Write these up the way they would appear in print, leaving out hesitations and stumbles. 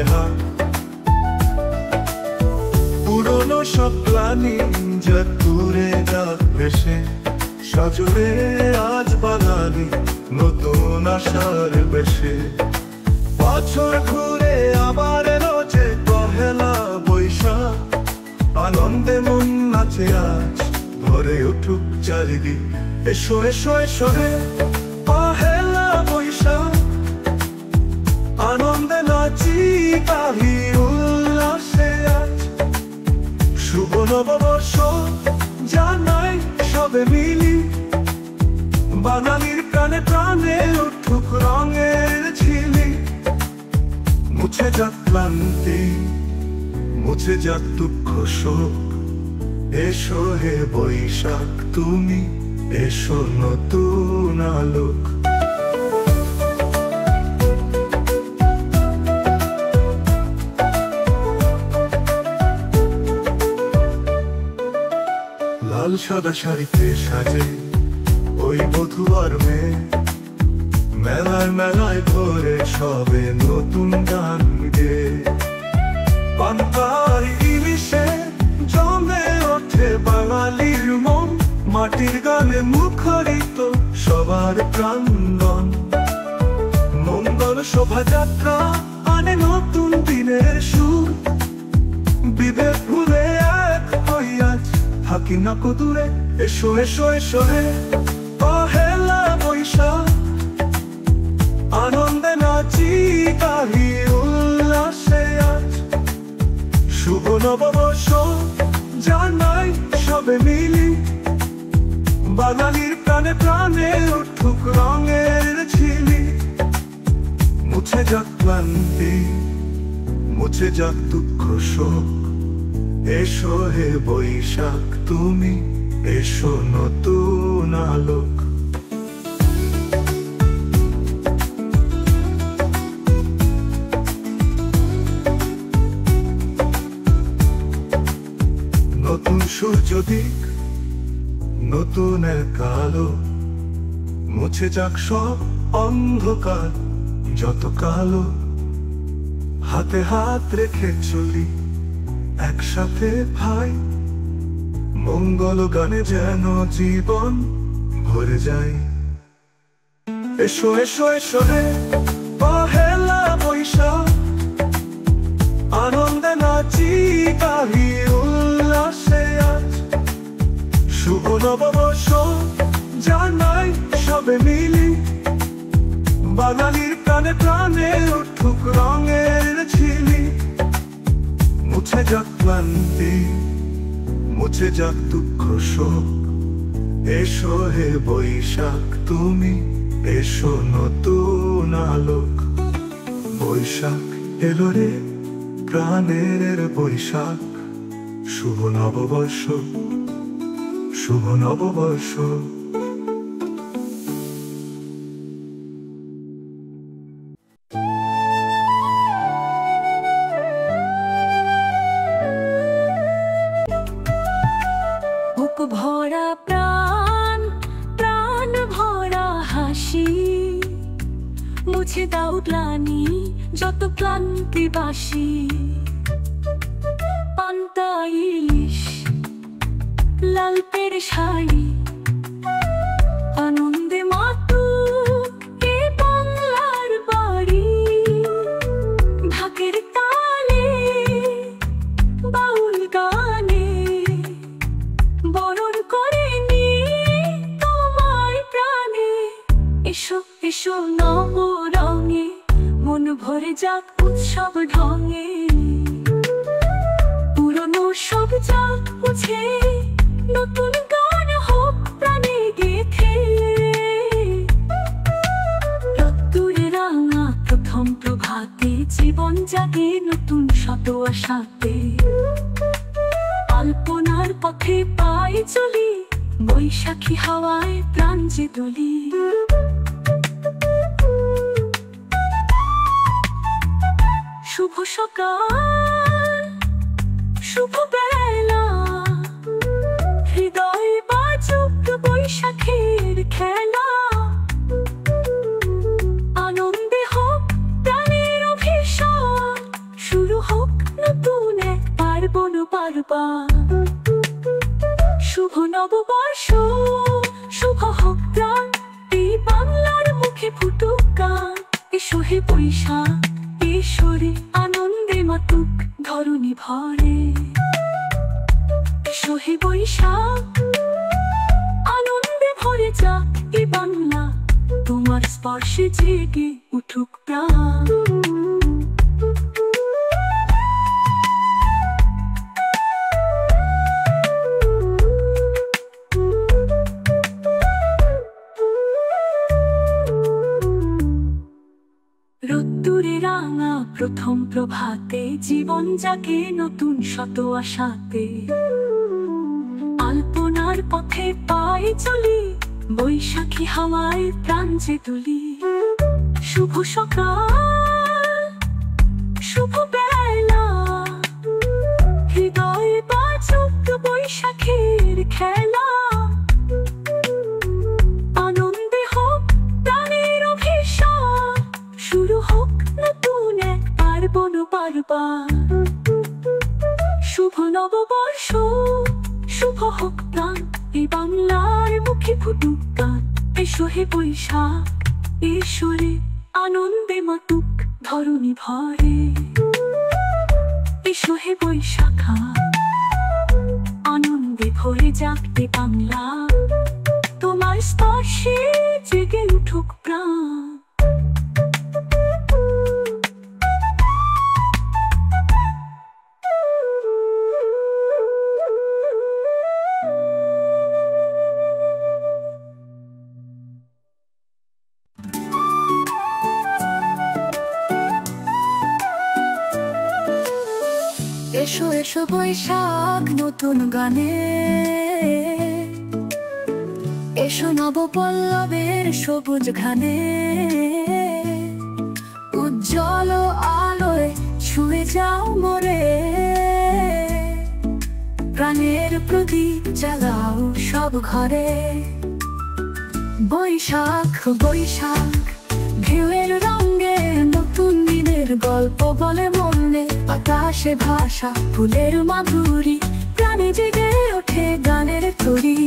হাত। পুরনো সব প্লানি যা দূরে যাক ভেসে, সাজরে আজ বাঙালি নতুন আশার বেশে। বছর ঘুরে আবার এলো যে পহেলা বৈশাখ, আনন্দে মন নাচে আজ, ভরে উঠুক চারিদিক। এসো এসো এসো রে পহেলা বৈশাখ, আনন্দে নাচি গাহি উল্লাসে আজ। শুভ নববর্ষ জানাই সবে মিলি, বাঙালির প্রাণে প্রাণে উঠুক রঙের ঝিলি। মুছে যাক ক্লান্তি, মুছে যাক দুঃখ শোক, এসো হে বৈশাখ তুমি, এসো নতুন আলোক। লাল সাদা শাড়িতে সাজে ওই বধূ আর মেয়ে, মেলায় মেলায় ঘরে সবে নতুন গান গে। পান্তার ইলিশে জমে ওঠে বাঙালির মন, মাটির গানে মুখরিত সবার প্রাঙ্গণ। মঙ্গল শোভাযাত্রা আনে নতুন দিনের সুর, বিভেদ ভুলে এক হই আজ থাকি না কো দূরে। এসো এসো এসো হে পহেলা বৈশাখ, আনন্দে নাচি গাহি উল্লাসে আজ। শুভ নববর্ষ জানাই সবে মিলি, বাঙালির প্রাণে প্রাণে উঠুক রঙের ঝিলি। মুছে যাক ক্লান্তি, মুছে যাক দুঃখ শোক, এসো হে বৈশাখ তুমি, এসো নতুন আলোক। নতুন সূর্য দিক, নতুন এক আলো, মুছে যাক সব অন্ধকার যত কালো। হাতে হাত রেখে চলি একসাথে ভাই, মঙ্গল গানে যেন জীবন ভরে যায়। এসো এসো এসো রে পহেলা বৈশাখ, আনন্দে নাচি গাহি উল্লাসে আজ। শুভ নববর্ষ জানাই সবে মিলি, বাঙালির প্রাণে প্রাণে উঠুক রঙের ঝিলি। মুছে যাক ক্লান্তি, মুছে যাক দুঃখ শোক, এসো হে বৈশাখ তুমি, এসো নতুন আলোক। বৈশাখ এলো রে প্রাণের বৈশাখ, শুভ নববর্ষ, শুভ নববর্ষ। ভরা প্রাণ, প্রাণ ভরা হাসি, মুছে দাও গ্লানি যত ক্লান্তি বাসি। পান্তা ইলিশ লাল পেড়ে শাড়ি, আনন্দে মাতুক এ বাংলার বাড়ি। ঢাকের তালে বাউল গানে বরণ করে নি তোমার প্রাণে। এসো এসো নব রঙে, মন ভরে যাক উৎসব ঢঙে। পুরনো সব যাক মুছে, নতুন গান হোক প্রাণে গেথে। রোদ্দুরে রাঙা প্রথম প্রভাতে, জীবন জাগে নতুন শত আশাতে। আলপনার পথে পায়ে চলি, বৈশাখী হাওয়ায় প্রাণ যে দোলি। শুভ সকাল, শুভ বেলা, হৃদয় বাজুক বৈশাখীর খেলা। আনন্দে হোক প্রাণের অভিষেক, বারবার। শুভ নববর্ষ, শুভ হোক প্রাণ, এই বাংলার মুখে ফুটুক গান। এসো হে বৈশাখ, ঈশ্বরে আনন্দে মাতুক ধরণী ভরে। এসো হে বৈশাখ, আনন্দে ভরে যাক এই বাংলা, তোমার স্পর্শে জেগে উঠুক প্রাণ। রোদ্দুরে রাঙা প্রথম প্রভাতে, জীবন জাগে নতুন শত আশাতে। আলপনার পথে পায়ে চলি, বৈশাখী হাওয়ায় প্রাণ যে তুলি। শুভ সকাল, শুভ বেলা, হৃদয়ে বাজুক বৈশাখীর খেলা। আনন্দে হোক প্রাণের অভিষেক, শুরু হোক নতুন এক পার্বণ বারবার। শুভ নববর্ষ, শুভ হোক প্রাণ, এই বাংলার মুখে ফুটুক গান। এসো হে বৈশাখ, ঈশ্বরে আনন্দে মাতুক ধরণী ভরে। এসো হে বৈশাখা, আনন্দে ভরে যাক এ বাংলা, তোমার স্পর্শে জেগে উঠুক প্রাণ। এসো এসো বৈশাখ নতুন গানে, এসো নবপল্লবের সবুজ ঘানে। উজ্জ্বল আলোয় ছুঁয়ে যাও মোরে, প্রাণের প্রদীপ জ্বালাও সব ঘরে। বৈশাখ বৈশাখ ঢেউয়ের রঙে, নতুন দিনের গল্প বলে মনে। বাতাসে ভাষা ফুলের মাধুরী, প্রাণে জেগে ওঠে গানের তরি।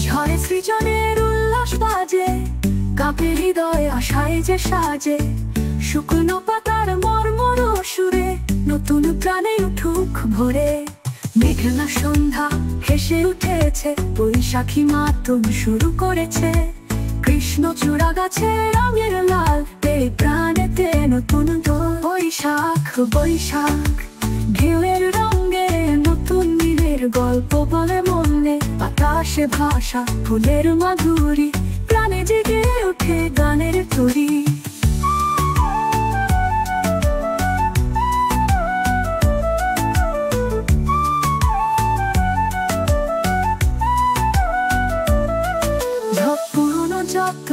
ঝড়ে সৃজনের উল্লাস বাজে, কাঁপে হৃদয় আশায় যে সাজে। শুকনো পাতার মর্মর সুরে, নতুন প্রাণে উঠুক ভরে। মেঘলা সন্ধ্যা হেসে উঠেছে, বৈশাখী মাতুন শুরু করেছে। কৃষ্ণচূড়া গাছে রঙের লাল, এই প্রাণেতে নতুন দোল। বৈশাখ বৈশাখ ঢেউয়ের রঙে, নতুন দিনের গল্প বলে মনে। বাতাসে ভাষা ফুলের মাধুরী, প্রাণে জেগে ওঠে গানের তরি। যত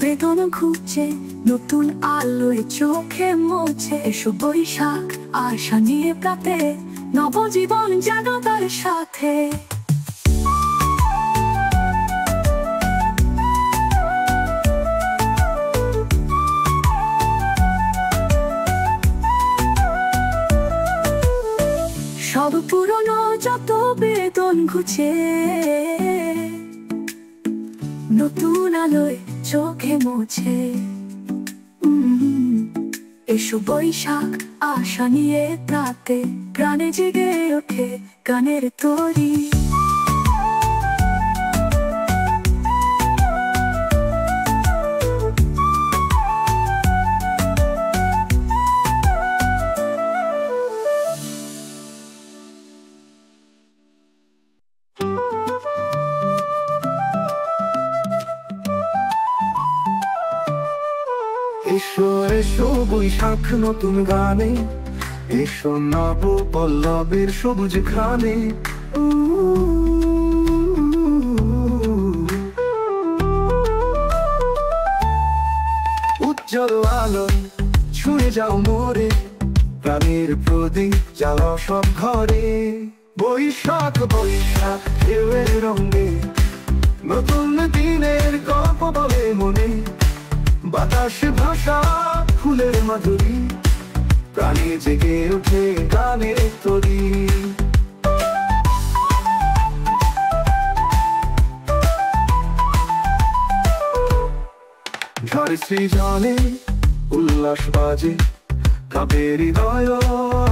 বেদন ঘুরছে, নতুন আলোয় চোখে মোছে। এসো বৈশাখ আশা নিয়ে প্রাতে, নবজীবন জাগো তার সাথে। সব পুরনো যত বেদন ঘুচে, নতুন আলোয় চোখে মোছে। এসো বৈশাখ আশা নিয়ে প্রাতে, প্রাণে জেগে ওঠে গানের তরি। এসো এসো বৈশাখ নতুন গানে, এসো নব পল্লবের সবুজ ঘানে। উজ্জ্বল আলোয় ছুঁয়ে যাও মোরে, প্রাণের প্রদীপ জ্বালাও সব ঘরে। বৈশাখ বৈশাখ ঢেউয়ের রঙে, নতুন দিনের গল্প বলে মনে, বাতাসে ভাষা ফুলের মাধুরী, প্রাণে জেগে ওঠে গানের তরি। ঝড় সৃজনে উল্লাস বাজে, কাবের হৃদয়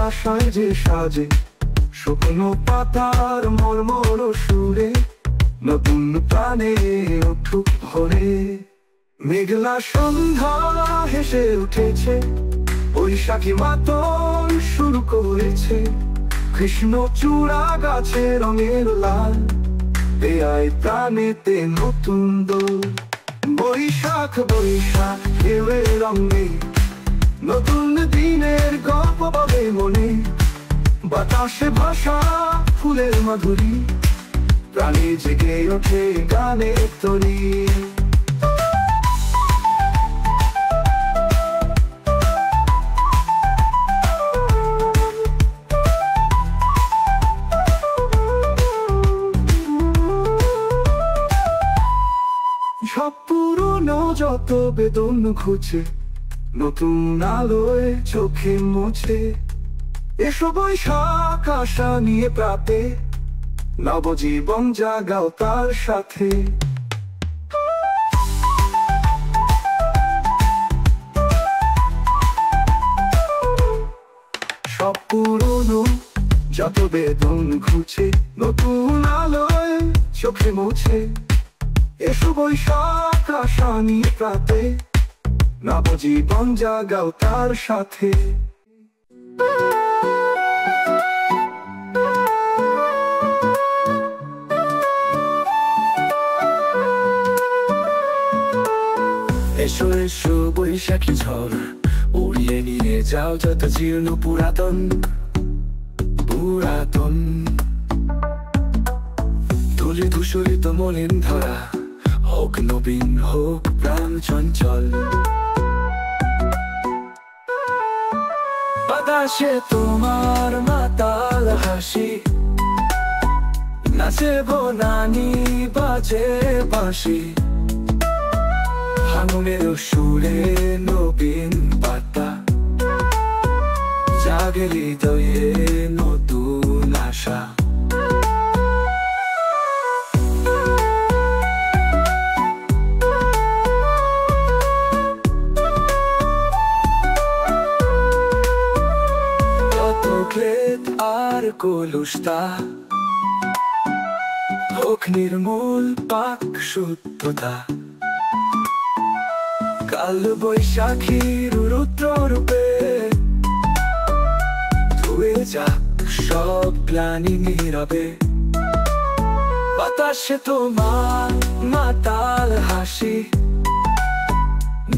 আশায় যে সাজে, শুকনো পাতার মর্মর সুরে, নতুন প্রাণে উঠুক ভরে। মেঘলা সন্ধ্যা হেসে উঠেছে, বৈশাখী মাতন শুরু করেছে, কৃষ্ণ চূড়া গাছে রঙের লাল, বেয়ায় প্রাণেতে নতুন দোল। বৈশাখ বৈশাখ ঢেউয়ের রঙে, নতুন দিনের গল্প বলে মনে, বাতাসে ভাষা ফুলের মাধুরী, প্রাণে জেগে ওঠে গানের তরি। সব পুরনো যত বেদন ঘুচে, নতুন আলোয় চোখে মোছে, এসো বৈশাখ আশা নিয়ে প্রাতে, নবজীবন জাগাও তার সাথে। সব পুরনো যত বেদন ঘুচে, নতুন আলোয় চোখে মোছে, এসো বৈশাখ আশা নিয়ে প্রাতে, নবজীবন জাগাও তার সাথে। এসো এসো বৈশাখী ঝড়, উড়িয়ে নিয়ে যাও যত জীর্ণ পুরাতন পুরাতন। ধুলি ধূসরিত মলিন ধরা, হোক নবীন হোক প্রাণ চঞ্চল। বাতাসে তোমার মাতাল হাসি, নাচে বনানি বাজে বাঁশি, ভাঙনের সুরে নবীন বার্তা, জাগে হৃদয়ে নতুন আশা। যত ক্লেদ আর কলুষতা, হোক নির্মূল পাক শুদ্ধতা, কাল বৈশাখীর রুদ্র রূপে, ধুয়ে যাক সব গ্লানি নীরবে। বাতাসে তোমার মাতাল হাসি,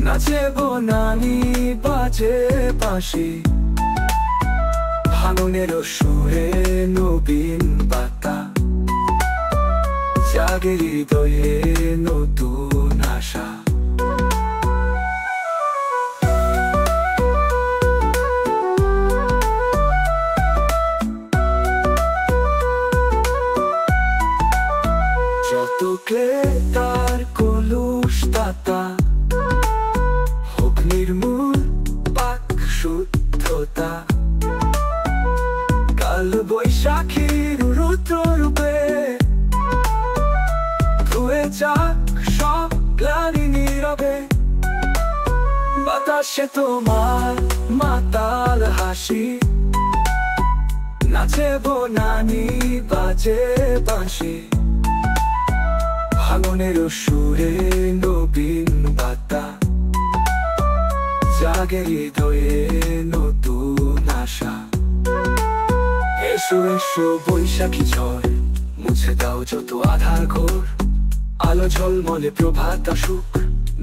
নাচে বনানি বাজে বাঁশি, ভাঙনের সুরে নবীন বার্তা, জাগে হৃদয়ে নতুন আশা। যত ক্লেদ আর কলুষতা, হোক নির্মূল পাক শুদ্ধতা, কাল বৈশাখীর রুদ্র রূপে, ধুয়ে যাক সব গ্লানি নীরবে। বাতাসে তোমার মাতাল হাসি, নাচে বনানি বাজে বাঁশি, ভাঙনের সুরে নবীন বার্তা, জাগে হৃদয়ে নতুন আশা। এসো এসো বৈশাখী ঝড়, মুছে দাও যত আধার ঘোর, আলো ঝলমলে প্রভাত আসুক,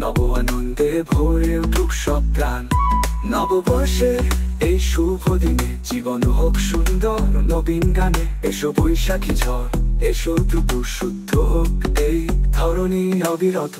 নব আনন্দে ভরে উঠুক সব প্রাণ। নববর্ষের এই শুভ দিনে জীবন হোক সুন্দর নবীন গানে। এসো বৈশাখী ঝড়, এসো দ্রুত শুদ্ধ হোক এই ধরণী অবিরত।